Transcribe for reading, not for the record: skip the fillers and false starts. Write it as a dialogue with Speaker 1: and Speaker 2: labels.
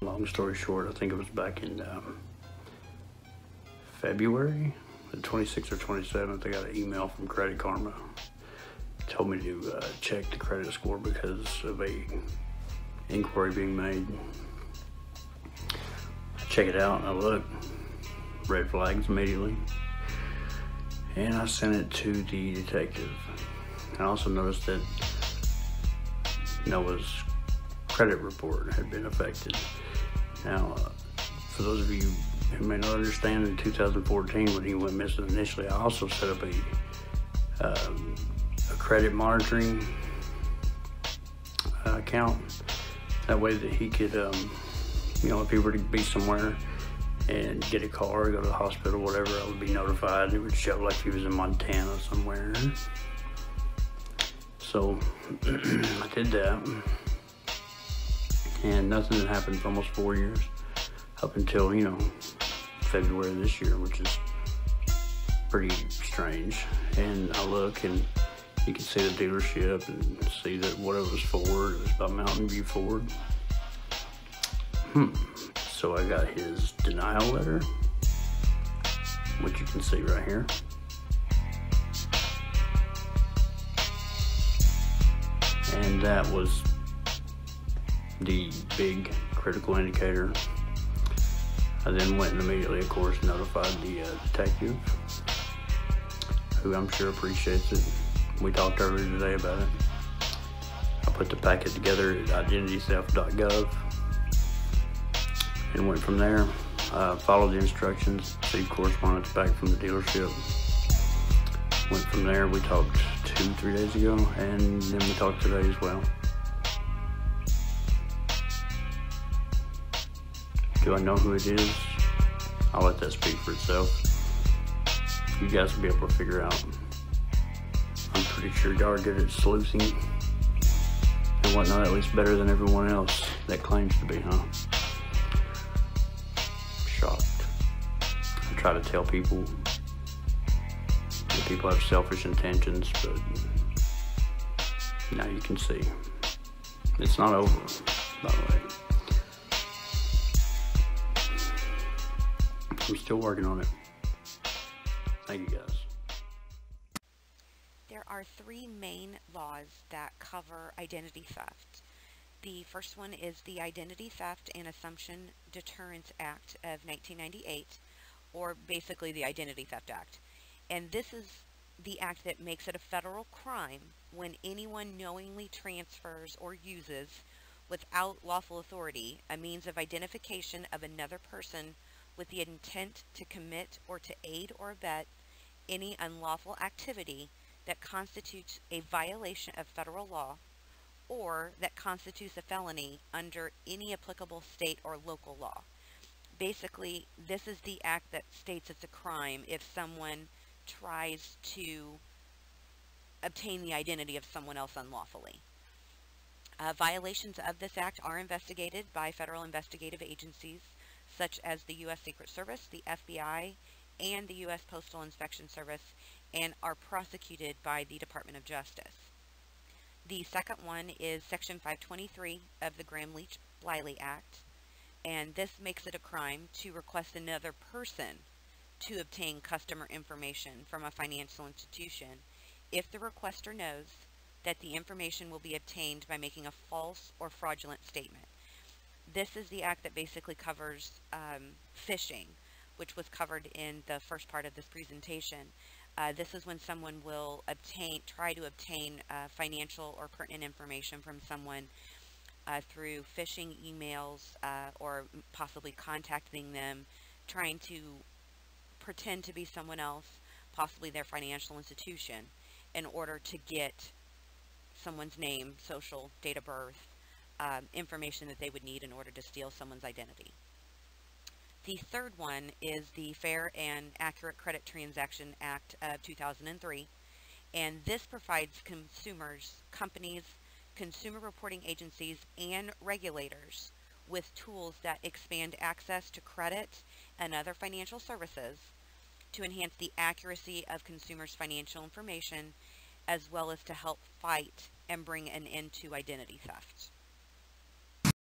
Speaker 1: Long story short, I think it was back in February, the 26th or 27th, I got an email from CreditKarma. Told me to check the credit score because of a inquiry being made. I check it out and I look, red flags immediately. And I sent it to the detective. I also noticed that Noah's credit report had been affected. Now, for those of you who may not understand, in 2014 when he went missing initially, I also set up a credit monitoring account. That way that he could, you know, if he were to be somewhere and get a call or go to the hospital, whatever, I would be notified. It would show like he was in Montana somewhere. So I did that, and nothing had happened for almost 4 years, up until, you know, February of this year, which is pretty strange. And I look and you can see the dealership and see that what it was for. It was by Mountain View Ford. So I got his denial letter, which you can see right here. And that was the big critical indicator. I then went and immediately, of course, notified the detective, who I'm sure appreciates it. We talked earlier today about it. I put the packet together at identitytheft.gov and went from there. Followed the instructions, received correspondence back from the dealership. Went from there. We talked 2-3 days ago, and then we talked today as well. Do I know who it is? I'll let that speak for itself. You guys will be able to figure out. I'm pretty sure y'all are good at sleuthing and whatnot, at least better than everyone else that claims to be, huh? Shocked. I try to tell people that people have selfish intentions, but now you can see. It's not over, by the way. I'm still working on it. Thank you, guys.
Speaker 2: There are three main laws that cover identity theft. The first one is the Identity Theft and Assumption Deterrence Act of 1998, or basically the Identity Theft Act. And this is the act that makes it a federal crime when anyone knowingly transfers or uses, without lawful authority, a means of identification of another person with the intent to commit or to aid or abet any unlawful activity that constitutes a violation of federal law or that constitutes a felony under any applicable state or local law. Basically, this is the act that states it's a crime if someone tries to obtain the identity of someone else unlawfully. Violations of this act are investigated by federal investigative agencies such as the U.S. Secret Service, the FBI, and the U.S. Postal Inspection Service, and are prosecuted by the Department of Justice. The second one is Section 523 of the Gramm-Leach-Bliley Act, and this makes it a crime to request another person to obtain customer information from a financial institution if the requester knows that the information will be obtained by making a false or fraudulent statement. This is the act that basically covers phishing, which was covered in the first part of this presentation. This is when someone will try to obtain financial or pertinent information from someone through phishing emails or possibly contacting them, trying to pretend to be someone else, possibly their financial institution, in order to get someone's name, social, date of birth, information that they would need in order to steal someone's identity. The third one is the Fair and Accurate Credit Transaction Act of 2003, and this provides consumers, companies, consumer reporting agencies, and regulators with tools that expand access to credit and other financial services to enhance the accuracy of consumers' financial information, as well as to help fight and bring an end to identity theft.